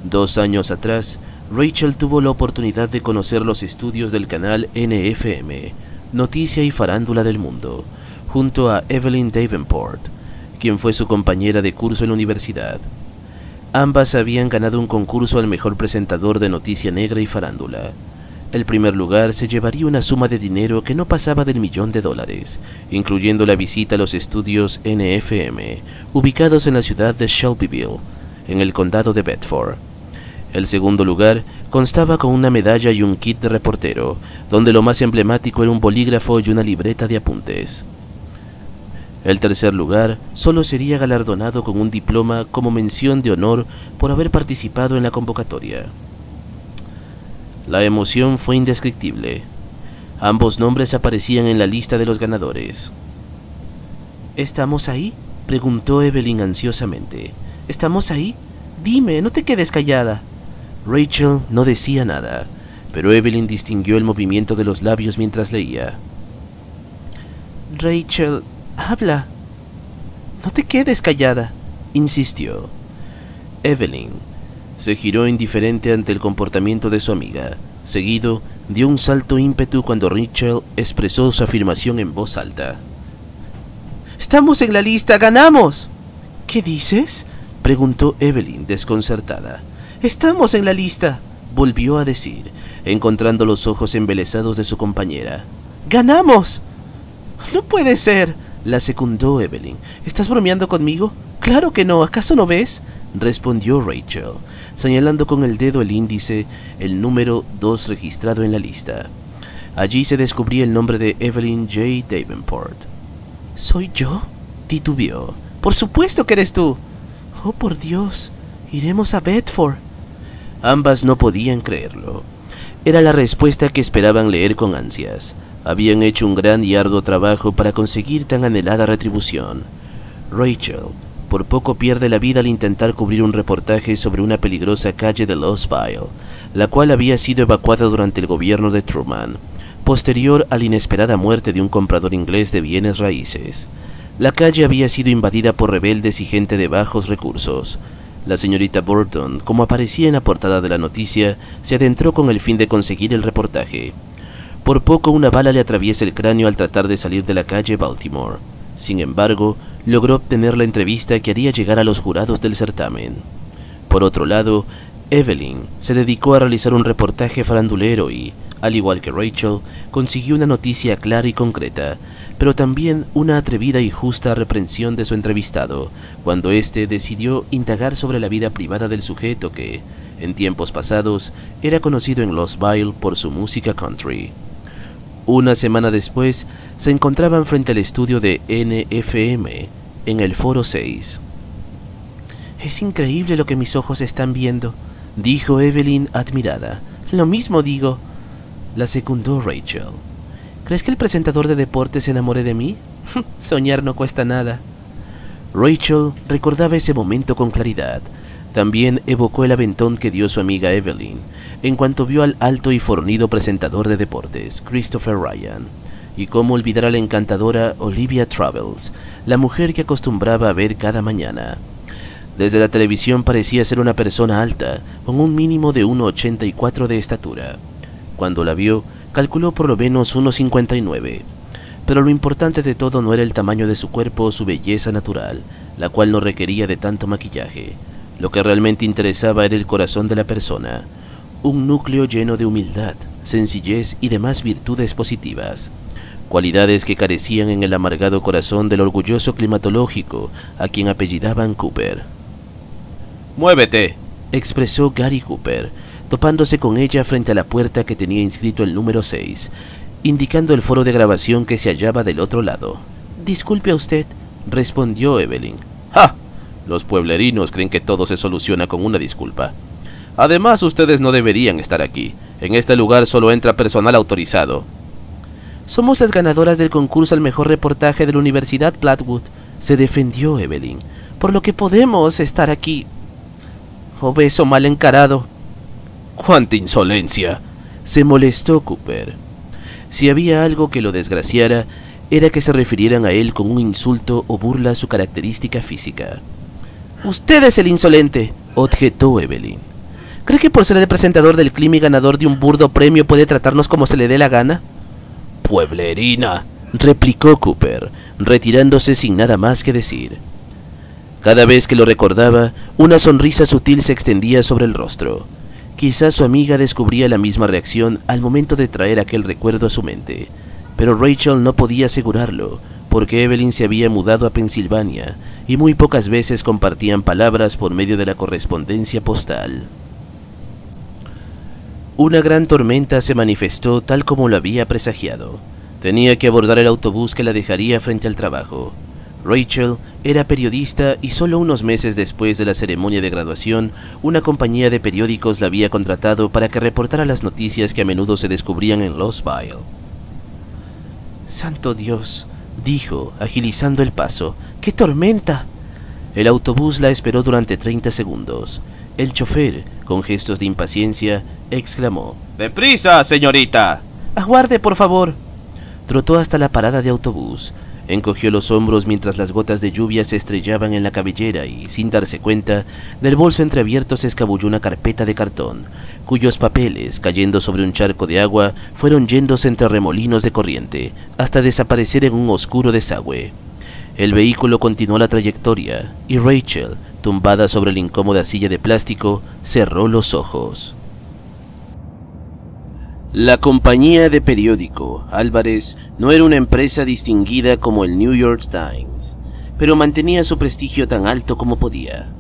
2 años atrás, Rachel tuvo la oportunidad de conocer los estudios del canal NFM, Noticia y Farándula del Mundo, junto a Evelyn Davenport, quien fue su compañera de curso en la universidad. Ambas habían ganado un concurso al mejor presentador de noticia negra y farándula. El primer lugar se llevaría una suma de dinero que no pasaba del $1.000.000, incluyendo la visita a los estudios NFM, ubicados en la ciudad de Shelbyville, en el condado de Bedford. El segundo lugar constaba con una medalla y un kit de reportero, donde lo más emblemático era un bolígrafo y una libreta de apuntes. El tercer lugar solo sería galardonado con un diploma como mención de honor por haber participado en la convocatoria. La emoción fue indescriptible. Ambos nombres aparecían en la lista de los ganadores. ¿Estamos ahí?, preguntó Evelyn ansiosamente. ¿Estamos ahí? Dime, no te quedes callada. Rachel no decía nada, pero Evelyn distinguió el movimiento de los labios mientras leía. Rachel, habla. No te quedes callada, insistió. Evelyn se giró indiferente ante el comportamiento de su amiga. Seguido, dio un salto ímpetu cuando Rachel expresó su afirmación en voz alta. ¡Estamos en la lista! ¡Ganamos! ¿Qué dices?, preguntó Evelyn, desconcertada. ¡Estamos en la lista!, volvió a decir, encontrando los ojos embelesados de su compañera. ¡Ganamos! No puede ser, la secundó Evelyn. ¿Estás bromeando conmigo? Claro que no, ¿acaso no ves?, respondió Rachel, señalando con el dedo el índice, el número 2 registrado en la lista. Allí se descubría el nombre de Evelyn J. Davenport. ¿Soy yo?, titubeó. ¡Por supuesto que eres tú! ¡Oh, por Dios! Iremos a Bedford. Ambas no podían creerlo. Era la respuesta que esperaban leer con ansias. Habían hecho un gran y arduo trabajo para conseguir tan anhelada retribución. Rachel por poco pierde la vida al intentar cubrir un reportaje sobre una peligrosa calle de Lost Vile, la cual había sido evacuada durante el gobierno de Truman, posterior a la inesperada muerte de un comprador inglés de bienes raíces. La calle había sido invadida por rebeldes y gente de bajos recursos. La señorita Burton, como aparecía en la portada de la noticia, se adentró con el fin de conseguir el reportaje. Por poco una bala le atraviesa el cráneo al tratar de salir de la calle Baltimore. Sin embargo, logró obtener la entrevista que haría llegar a los jurados del certamen. Por otro lado, Evelyn se dedicó a realizar un reportaje farandulero y, al igual que Rachel, consiguió una noticia clara y concreta, pero también una atrevida y justa reprensión de su entrevistado, cuando éste decidió indagar sobre la vida privada del sujeto que, en tiempos pasados, era conocido en Lost Vile por su música country. Una semana después, se encontraban frente al estudio de NFM, en el Foro 6. «Es increíble lo que mis ojos están viendo», dijo Evelyn admirada. «Lo mismo digo», la secundó Rachel. «¿Crees que el presentador de deportes se enamore de mí? Soñar no cuesta nada». Rachel recordaba ese momento con claridad. También evocó el aventón que dio su amiga Evelyn en cuanto vio al alto y fornido presentador de deportes, Christopher Ryan, y cómo olvidar a la encantadora Olivia Travels, la mujer que acostumbraba a ver cada mañana. Desde la televisión parecía ser una persona alta, con un mínimo de 1,84 de estatura. Cuando la vio, calculó por lo menos 1,59. Pero lo importante de todo no era el tamaño de su cuerpo o su belleza natural, la cual no requería de tanto maquillaje. Lo que realmente interesaba era el corazón de la persona, un núcleo lleno de humildad, sencillez y demás virtudes positivas, cualidades que carecían en el amargado corazón del orgulloso climatológico a quien apellidaban Cooper. «Muévete», expresó Gary Cooper, topándose con ella frente a la puerta que tenía inscrito el número 6, indicando el foro de grabación que se hallaba del otro lado. «Disculpe a usted», respondió Evelyn. «¡Ja! Los pueblerinos creen que todo se soluciona con una disculpa. Además, ustedes no deberían estar aquí. En este lugar solo entra personal autorizado». «Somos las ganadoras del concurso al mejor reportaje de la Universidad Blackwood», se defendió Evelyn, «por lo que podemos estar aquí». «Obeso mal encarado». «¡Cuánta insolencia!», se molestó Cooper. Si había algo que lo desgraciara, era que se refirieran a él con un insulto o burla a su característica física. «Usted es el insolente», objetó Evelyn. «¿Cree que por ser el presentador del clima y ganador de un burdo premio puede tratarnos como se le dé la gana?» «Pueblerina», replicó Cooper, retirándose sin nada más que decir. Cada vez que lo recordaba, una sonrisa sutil se extendía sobre el rostro. Quizás su amiga descubría la misma reacción al momento de traer aquel recuerdo a su mente, pero Rachel no podía asegurarlo, porque Evelyn se había mudado a Pensilvania y muy pocas veces compartían palabras por medio de la correspondencia postal. Una gran tormenta se manifestó tal como lo había presagiado. Tenía que abordar el autobús que la dejaría frente al trabajo. Rachel era periodista y solo unos meses después de la ceremonia de graduación, una compañía de periódicos la había contratado para que reportara las noticias que a menudo se descubrían en Louisville. «¡Santo Dios!», dijo, agilizando el paso. «¡Qué tormenta!». El autobús la esperó durante 30 segundos. El chofer, con gestos de impaciencia, exclamó: «¡Deprisa, señorita!». «Aguarde, por favor». Trotó hasta la parada de autobús. Encogió los hombros mientras las gotas de lluvia se estrellaban en la cabellera y, sin darse cuenta, del bolso entreabierto se escabulló una carpeta de cartón, cuyos papeles, cayendo sobre un charco de agua, fueron yéndose entre remolinos de corriente, hasta desaparecer en un oscuro desagüe. El vehículo continuó la trayectoria, y Rachel, tumbada sobre la incómoda silla de plástico, cerró los ojos. La compañía de periódico Álvarez no era una empresa distinguida como el New York Times, pero mantenía su prestigio tan alto como podía.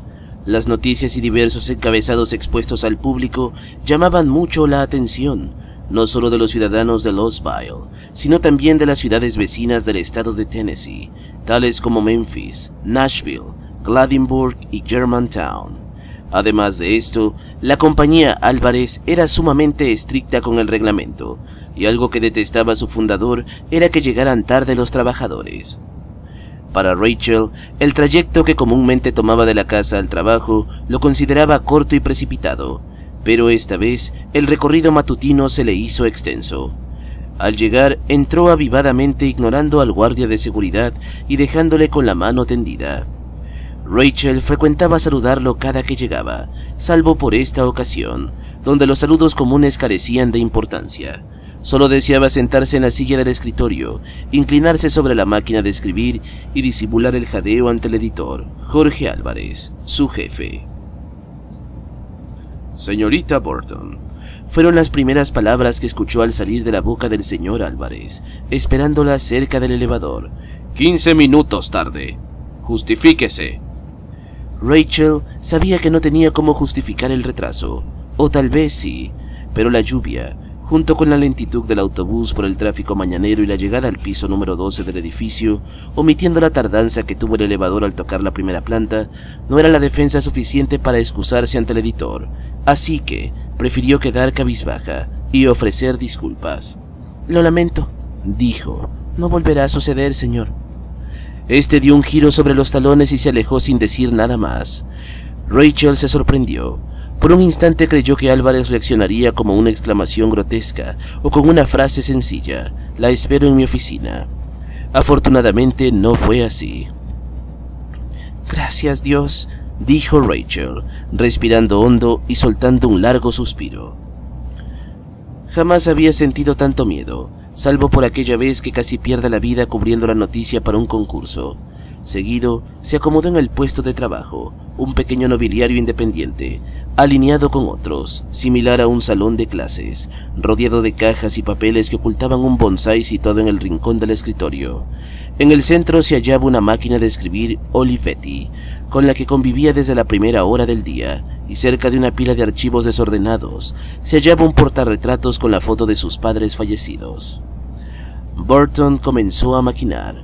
Las noticias y diversos encabezados expuestos al público llamaban mucho la atención, no solo de los ciudadanos de Louisville, sino también de las ciudades vecinas del estado de Tennessee, tales como Memphis, Nashville, Gladysburg y Germantown. Además de esto, la compañía Álvarez era sumamente estricta con el reglamento, y algo que detestaba su fundador era que llegaran tarde los trabajadores. Para Rachel, el trayecto que comúnmente tomaba de la casa al trabajo lo consideraba corto y precipitado, pero esta vez el recorrido matutino se le hizo extenso. Al llegar, entró avivadamente ignorando al guardia de seguridad y dejándole con la mano tendida. Rachel frecuentaba saludarlo cada que llegaba, salvo por esta ocasión, donde los saludos comunes carecían de importancia. Solo deseaba sentarse en la silla del escritorio, inclinarse sobre la máquina de escribir y disimular el jadeo ante el editor, Jorge Álvarez, su jefe. «Señorita Burton», fueron las primeras palabras que escuchó al salir de la boca del señor Álvarez, esperándola cerca del elevador. «15 minutos tarde. Justifíquese». Rachel sabía que no tenía cómo justificar el retraso, o tal vez sí, pero la lluvia, junto con la lentitud del autobús por el tráfico mañanero y la llegada al piso número 12 del edificio, omitiendo la tardanza que tuvo el elevador al tocar la primera planta, no era la defensa suficiente para excusarse ante el editor, así que prefirió quedar cabizbaja y ofrecer disculpas. «Lo lamento», dijo. «No volverá a suceder, señor». Este dio un giro sobre los talones y se alejó sin decir nada más. Rachel se sorprendió. Por un instante creyó que Álvarez reaccionaría como una exclamación grotesca o con una frase sencilla: «La espero en mi oficina». Afortunadamente no fue así. «Gracias, Dios», dijo Rachel, respirando hondo y soltando un largo suspiro. Jamás había sentido tanto miedo, salvo por aquella vez que casi pierde la vida cubriendo la noticia para un concurso. Seguido, se acomodó en el puesto de trabajo, un pequeño nobiliario independiente, alineado con otros, similar a un salón de clases, rodeado de cajas y papeles que ocultaban un bonsái situado en el rincón del escritorio. En el centro se hallaba una máquina de escribir Olivetti, con la que convivía desde la primera hora del día, y cerca de una pila de archivos desordenados se hallaba un portarretratos con la foto de sus padres fallecidos. Burton comenzó a maquinar.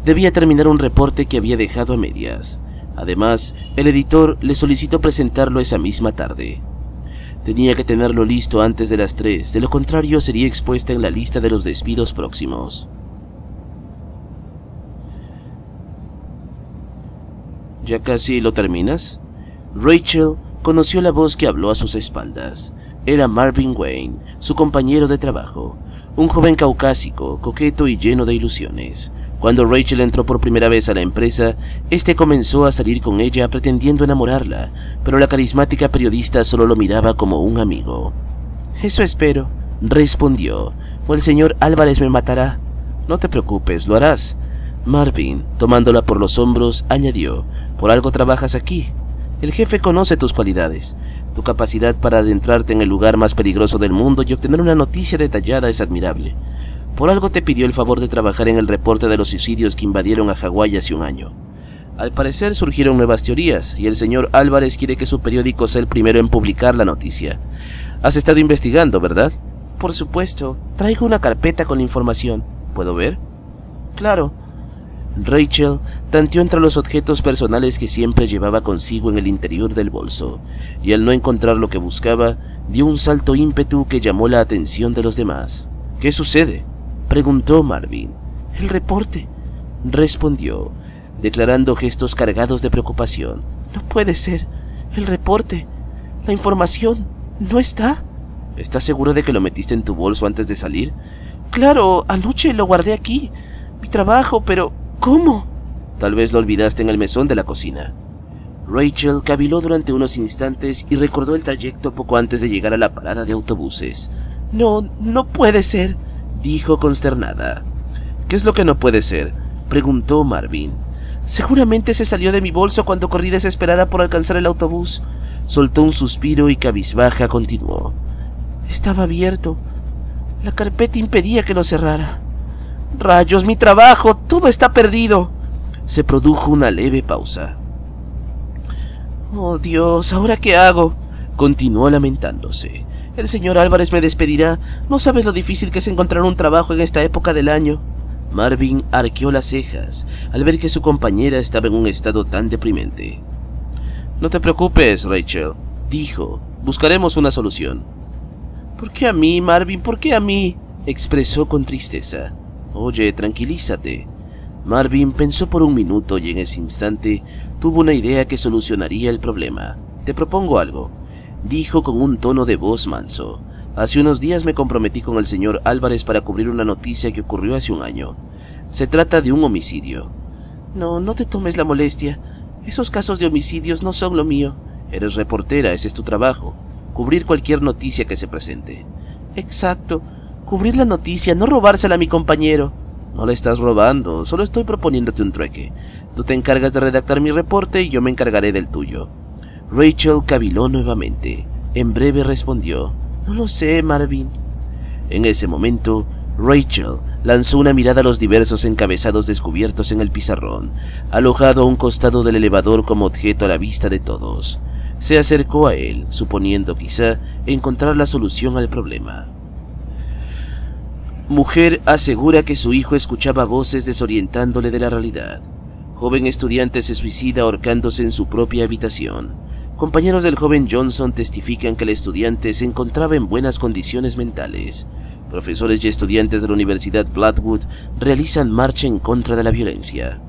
Debía terminar un reporte que había dejado a medias. Además, el editor le solicitó presentarlo esa misma tarde. Tenía que tenerlo listo antes de las 3, de lo contrario sería expuesta en la lista de los despidos próximos. ¿Ya casi lo terminas? Rachel conoció la voz que habló a sus espaldas. Era Marvin Wayne, su compañero de trabajo, un joven caucásico, coqueto y lleno de ilusiones. Cuando Rachel entró por primera vez a la empresa, este comenzó a salir con ella pretendiendo enamorarla, pero la carismática periodista solo lo miraba como un amigo. «Eso espero», respondió, «o el señor Álvarez me matará». «No te preocupes, lo harás». Marvin, tomándola por los hombros, añadió, «Por algo trabajas aquí. El jefe conoce tus cualidades. Tu capacidad para adentrarte en el lugar más peligroso del mundo y obtener una noticia detallada es admirable. Por algo te pidió el favor de trabajar en el reporte de los suicidios que invadieron a Hawái hace un año. Al parecer surgieron nuevas teorías, y el señor Álvarez quiere que su periódico sea el primero en publicar la noticia. Has estado investigando, ¿verdad? Por supuesto. Traigo una carpeta con la información. ¿Puedo ver? Claro. Rachel tanteó entre los objetos personales que siempre llevaba consigo en el interior del bolso, y al no encontrar lo que buscaba, dio un salto ímpetu que llamó la atención de los demás. ¿Qué sucede?, preguntó Marvin. «El reporte», respondió, declarando gestos cargados de preocupación. «No puede ser. El reporte. La información. ¿No está?» «¿Estás seguro de que lo metiste en tu bolso antes de salir?» «Claro, anoche lo guardé aquí. Mi trabajo, pero ¿cómo?» «Tal vez lo olvidaste en el mesón de la cocina». Rachel caviló durante unos instantes y recordó el trayecto poco antes de llegar a la parada de autobuses. No puede ser», dijo consternada. «¿Qué es lo que no puede ser?», preguntó Marvin. «Seguramente se salió de mi bolso cuando corrí desesperada por alcanzar el autobús». Soltó un suspiro y cabizbaja continuó. «Estaba abierto. La carpeta impedía que lo cerrara. Rayos, mi trabajo, todo está perdido». Se produjo una leve pausa. «Oh Dios, ¿ahora qué hago?», continuó lamentándose. «El señor Álvarez me despedirá. No sabes lo difícil que es encontrar un trabajo en esta época del año». Marvin arqueó las cejas al ver que su compañera estaba en un estado tan deprimente. «No te preocupes, Rachel», dijo. «Buscaremos una solución». «¿Por qué a mí, Marvin? ¿Por qué a mí?», expresó con tristeza. «Oye, tranquilízate». Marvin pensó por un minuto y en ese instante tuvo una idea que solucionaría el problema. «Te propongo algo», dijo con un tono de voz manso. «Hace unos días me comprometí con el señor Álvarez para cubrir una noticia que ocurrió hace un año. Se trata de un homicidio». No te tomes la molestia. Esos casos de homicidios no son lo mío. Eres reportera, ese es tu trabajo. Cubrir cualquier noticia que se presente». «Exacto. Cubrir la noticia, no robársela a mi compañero». «No la estás robando, solo estoy proponiéndote un trueque. Tú te encargas de redactar mi reporte y yo me encargaré del tuyo». Rachel caviló nuevamente. En breve respondió: «No lo sé, Marvin». En ese momento, Rachel lanzó una mirada a los diversos encabezados descubiertos en el pizarrón, alojado a un costado del elevador como objeto a la vista de todos. Se acercó a él, suponiendo quizá encontrar la solución al problema. Mujer asegura que su hijo escuchaba voces desorientándole de la realidad. Joven estudiante se suicida ahorcándose en su propia habitación. Compañeros del joven Johnson testifican que el estudiante se encontraba en buenas condiciones mentales. Profesores y estudiantes de la Universidad Blackwood realizan marcha en contra de la violencia.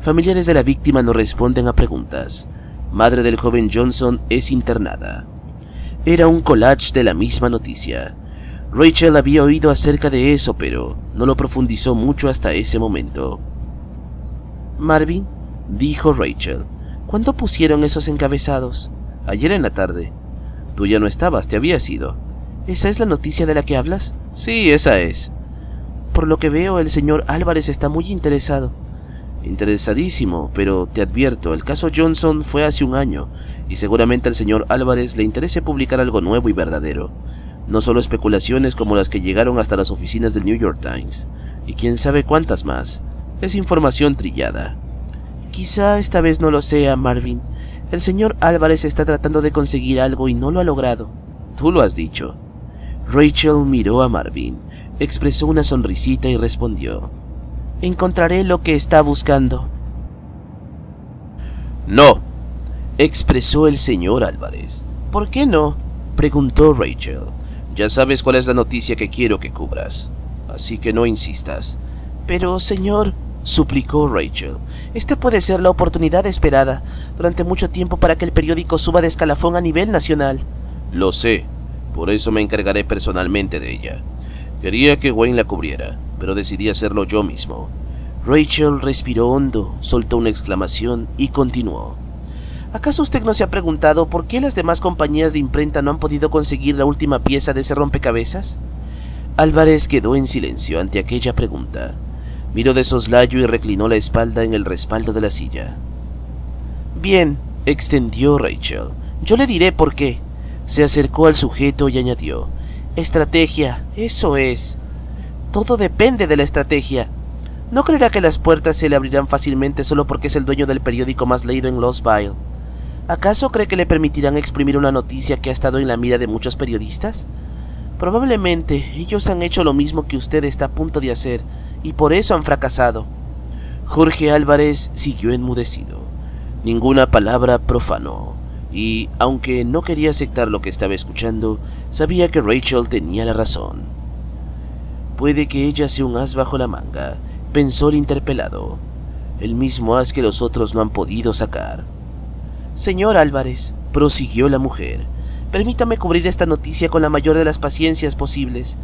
Familiares de la víctima no responden a preguntas. Madre del joven Johnson es internada. Era un collage de la misma noticia. Rachel había oído acerca de eso, pero no lo profundizó mucho hasta ese momento. «Marvin», dijo Rachel, «¿cuándo pusieron esos encabezados?» «Ayer en la tarde». «Tú ya no estabas, te habías ido». «¿Esa es la noticia de la que hablas?» «Sí, esa es». «Por lo que veo, el señor Álvarez está muy interesado». Interesadísimo, pero te advierto, el caso Johnson fue hace un año y seguramente al señor Álvarez le interese publicar algo nuevo y verdadero. No solo especulaciones como las que llegaron hasta las oficinas del New York Times, y quién sabe cuántas más. Es información trillada. Quizá esta vez no lo sea, Marvin. El señor Álvarez está tratando de conseguir algo y no lo ha logrado. Tú lo has dicho. Rachel miró a Marvin, expresó una sonrisita y respondió: encontraré lo que está buscando. No, expresó el señor Álvarez. ¿Por qué no?, preguntó Rachel. Ya sabes cuál es la noticia que quiero que cubras, así que no insistas. Pero, señor, suplicó Rachel, esta puede ser la oportunidad esperada durante mucho tiempo para que el periódico suba de escalafón a nivel nacional. Lo sé, por eso me encargaré personalmente de ella. Quería que Wayne la cubriera, pero decidí hacerlo yo mismo. Rachel respiró hondo, soltó una exclamación y continuó. ¿Acaso usted no se ha preguntado por qué las demás compañías de imprenta no han podido conseguir la última pieza de ese rompecabezas? Álvarez quedó en silencio ante aquella pregunta. Miró de soslayo y reclinó la espalda en el respaldo de la silla. Bien, extendió Rachel, yo le diré por qué. Se acercó al sujeto y añadió: estrategia, eso es. Todo depende de la estrategia. No creerá que las puertas se le abrirán fácilmente solo porque es el dueño del periódico más leído en Louisville. ¿Acaso cree que le permitirán exprimir una noticia que ha estado en la mira de muchos periodistas? Probablemente ellos han hecho lo mismo que usted está a punto de hacer, y por eso han fracasado. Jorge Álvarez siguió enmudecido. Ninguna palabra profanó, y, aunque no quería aceptar lo que estaba escuchando, sabía que Rachel tenía la razón. Puede que ella sea un as bajo la manga, pensó el interpelado. El mismo as que los otros no han podido sacar. Señor Álvarez, prosiguió la mujer, permítame cubrir esta noticia con la mayor de las paciencias posibles.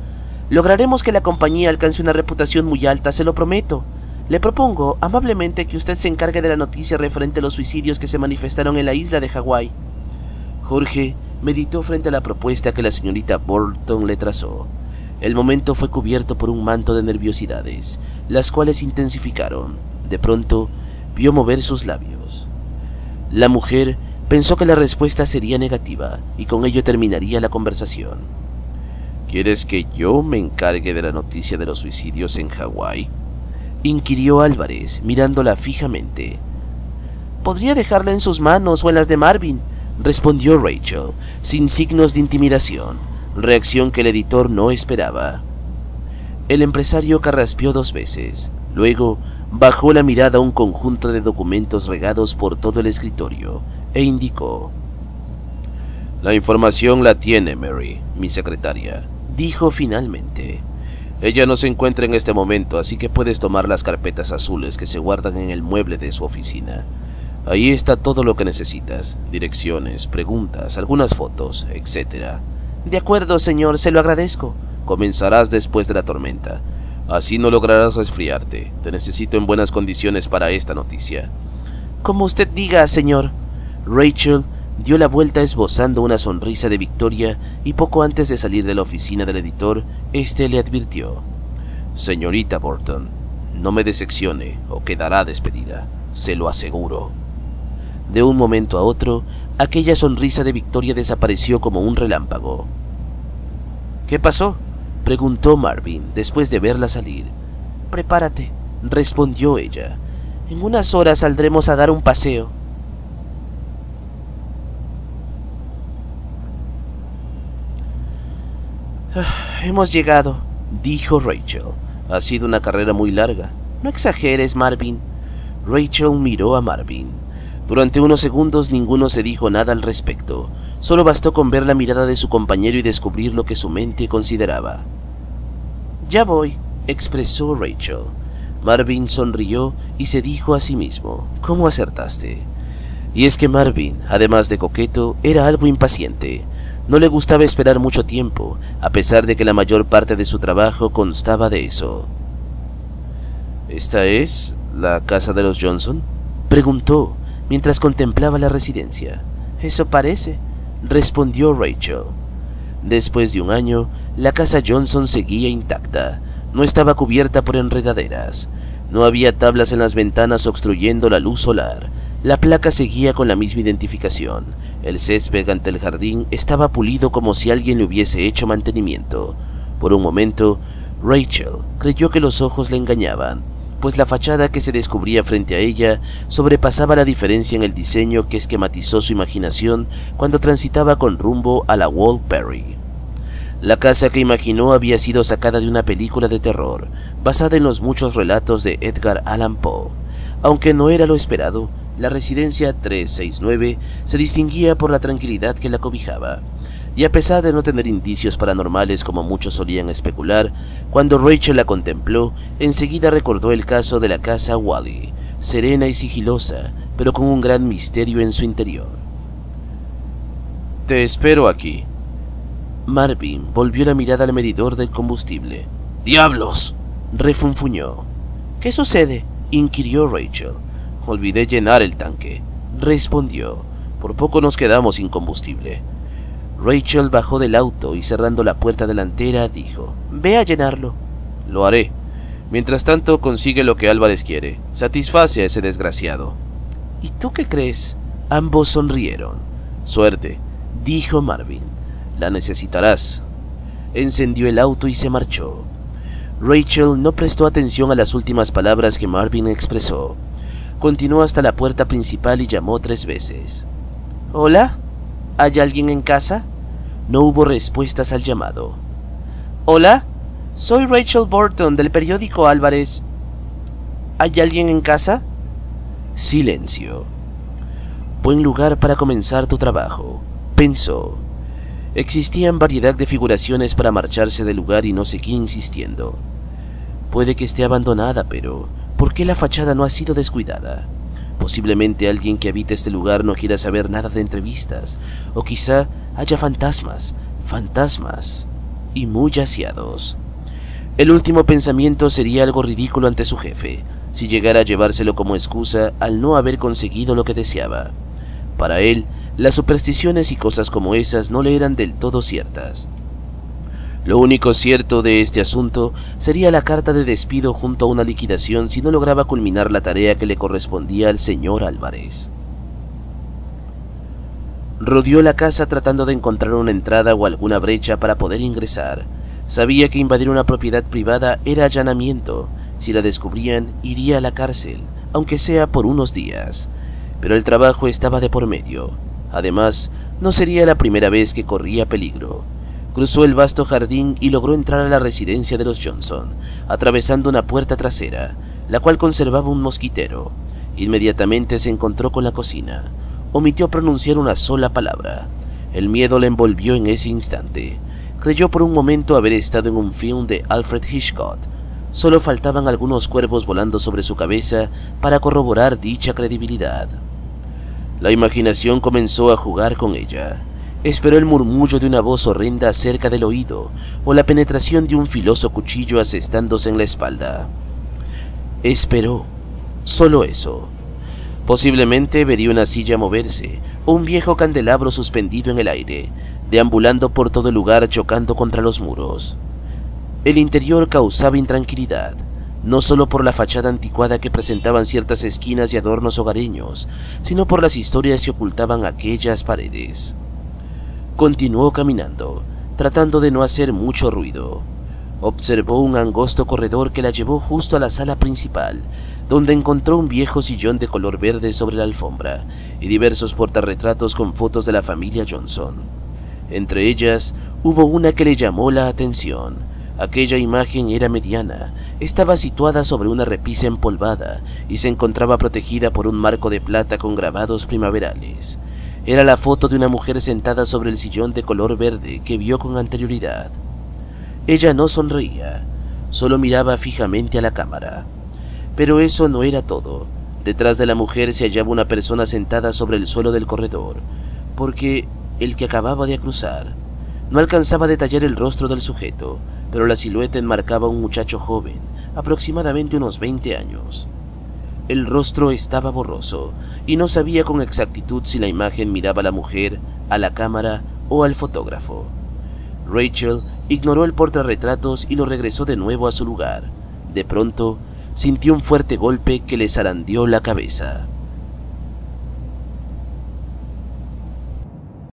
Lograremos que la compañía alcance una reputación muy alta, se lo prometo. Le propongo amablemente que usted se encargue de la noticia referente a los suicidios que se manifestaron en la isla de Hawái. Jorge meditó frente a la propuesta que la señorita Burton le trazó. El momento fue cubierto por un manto de nerviosidades, las cuales se intensificaron. De pronto, vio mover sus labios. La mujer pensó que la respuesta sería negativa, y con ello terminaría la conversación. ¿Quieres que yo me encargue de la noticia de los suicidios en Hawái?, inquirió Álvarez, mirándola fijamente. Podría dejarla en sus manos o en las de Marvin, respondió Rachel, sin signos de intimidación, reacción que el editor no esperaba. El empresario carraspeó 2 veces, luego bajó la mirada a un conjunto de documentos regados por todo el escritorio e indicó: La información la tiene Mary, mi secretaria, dijo finalmente. Ella no se encuentra en este momento, así que puedes tomar las carpetas azules que se guardan en el mueble de su oficina. Ahí está todo lo que necesitas: direcciones, preguntas, algunas fotos, etc. De acuerdo, señor, se lo agradezco. Comenzarás después de la tormenta. Así no lograrás resfriarte. Te necesito en buenas condiciones para esta noticia. Como usted diga, señor. Rachel dio la vuelta esbozando una sonrisa de victoria y poco antes de salir de la oficina del editor, este le advirtió: Señorita Burton, no me decepcione o quedará despedida, se lo aseguro. De un momento a otro, aquella sonrisa de victoria desapareció como un relámpago. ¿Qué pasó?, preguntó Marvin después de verla salir. Prepárate, respondió ella. En unas horas saldremos a dar un paseo. Hemos llegado, dijo Rachel. Ha sido una carrera muy larga. No exageres, Marvin. Rachel miró a Marvin. Durante unos segundos ninguno se dijo nada al respecto. Solo bastó con ver la mirada de su compañero y descubrir lo que su mente consideraba. Ya voy, expresó Rachel. Marvin sonrió y se dijo a sí mismo: ¿Cómo acertaste? Y es que Marvin, además de coqueto, era algo impaciente. No le gustaba esperar mucho tiempo, a pesar de que la mayor parte de su trabajo constaba de eso. ¿Esta es la casa de los Johnson?, preguntó mientras contemplaba la residencia. Eso parece, respondió Rachel. Después de un año, la casa Johnson seguía intacta. No estaba cubierta por enredaderas. No había tablas en las ventanas obstruyendo la luz solar. La placa seguía con la misma identificación. El césped ante el jardín estaba pulido como si alguien le hubiese hecho mantenimiento. Por un momento, Rachel creyó que los ojos le engañaban, pues la fachada que se descubría frente a ella sobrepasaba la diferencia en el diseño que esquematizó su imaginación cuando transitaba con rumbo a la Wall Perry. La casa que imaginó había sido sacada de una película de terror, basada en los muchos relatos de Edgar Allan Poe. Aunque no era lo esperado, la residencia 369 se distinguía por la tranquilidad que la cobijaba. Y a pesar de no tener indicios paranormales como muchos solían especular, cuando Rachel la contempló, enseguida recordó el caso de la casa Whalley, serena y sigilosa, pero con un gran misterio en su interior. «Te espero aquí». Marvin volvió la mirada al medidor del combustible. «¡Diablos!», refunfuñó. «¿Qué sucede?», inquirió Rachel. «Olvidé llenar el tanque», respondió. «Por poco nos quedamos sin combustible». Rachel bajó del auto y cerrando la puerta delantera dijo: «Ve a llenarlo». «Lo haré. Mientras tanto consigue lo que Álvarez quiere. Satisface a ese desgraciado». «¿Y tú qué crees?». Ambos sonrieron. «Suerte», dijo Marvin. «La necesitarás». Encendió el auto y se marchó. Rachel no prestó atención a las últimas palabras que Marvin expresó. Continuó hasta la puerta principal y llamó 3 veces. «¿Hola? ¿Hay alguien en casa?». No hubo respuestas al llamado. «Hola, soy Rachel Burton del periódico Álvarez. ¿Hay alguien en casa?». Silencio. «Buen lugar para comenzar tu trabajo», pensó. Existían variedad de figuraciones para marcharse del lugar y no seguía insistiendo. Puede que esté abandonada, pero ¿por qué la fachada no ha sido descuidada? Posiblemente alguien que habite este lugar no quiera saber nada de entrevistas, o quizá haya fantasmas, y muy aseados. El último pensamiento sería algo ridículo ante su jefe, si llegara a llevárselo como excusa al no haber conseguido lo que deseaba. Para él, las supersticiones y cosas como esas no le eran del todo ciertas. Lo único cierto de este asunto sería la carta de despido junto a una liquidación si no lograba culminar la tarea que le correspondía al señor Álvarez. Rodeó la casa tratando de encontrar una entrada o alguna brecha para poder ingresar. Sabía que invadir una propiedad privada era allanamiento. Si la descubrían, iría a la cárcel, aunque sea por unos días. Pero el trabajo estaba de por medio. Además, no sería la primera vez que corría peligro. Cruzó el vasto jardín y logró entrar a la residencia de los Johnson, atravesando una puerta trasera, la cual conservaba un mosquitero. Inmediatamente se encontró con la cocina. Omitió pronunciar una sola palabra. El miedo le envolvió en ese instante. Creyó por un momento haber estado en un film de Alfred Hitchcock. Solo faltaban algunos cuervos volando sobre su cabeza para corroborar dicha credibilidad. La imaginación comenzó a jugar con ella. Esperó el murmullo de una voz horrenda cerca del oído, o la penetración de un filoso cuchillo asestándose en la espalda. Esperó. Solo eso. Posiblemente vería una silla moverse, o un viejo candelabro suspendido en el aire, deambulando por todo el lugar chocando contra los muros. El interior causaba intranquilidad, no solo por la fachada anticuada que presentaban ciertas esquinas y adornos hogareños, sino por las historias que ocultaban aquellas paredes. Continuó caminando, tratando de no hacer mucho ruido. Observó un angosto corredor que la llevó justo a la sala principal, donde encontró un viejo sillón de color verde sobre la alfombra y diversos portarretratos con fotos de la familia Johnson. Entre ellas, hubo una que le llamó la atención. Aquella imagen era mediana, estaba situada sobre una repisa empolvada y se encontraba protegida por un marco de plata con grabados primaverales. Era la foto de una mujer sentada sobre el sillón de color verde que vio con anterioridad. Ella no sonreía, solo miraba fijamente a la cámara. Pero eso no era todo. Detrás de la mujer se hallaba una persona sentada sobre el suelo del corredor, porque el que acababa de cruzar. No alcanzaba a detallar el rostro del sujeto, pero la silueta enmarcaba a un muchacho joven, aproximadamente unos 20 años. El rostro estaba borroso, y no sabía con exactitud si la imagen miraba a la mujer, a la cámara o al fotógrafo. Rachel ignoró el portarretratos y lo regresó de nuevo a su lugar. De pronto, sintió un fuerte golpe que le zarandeó la cabeza.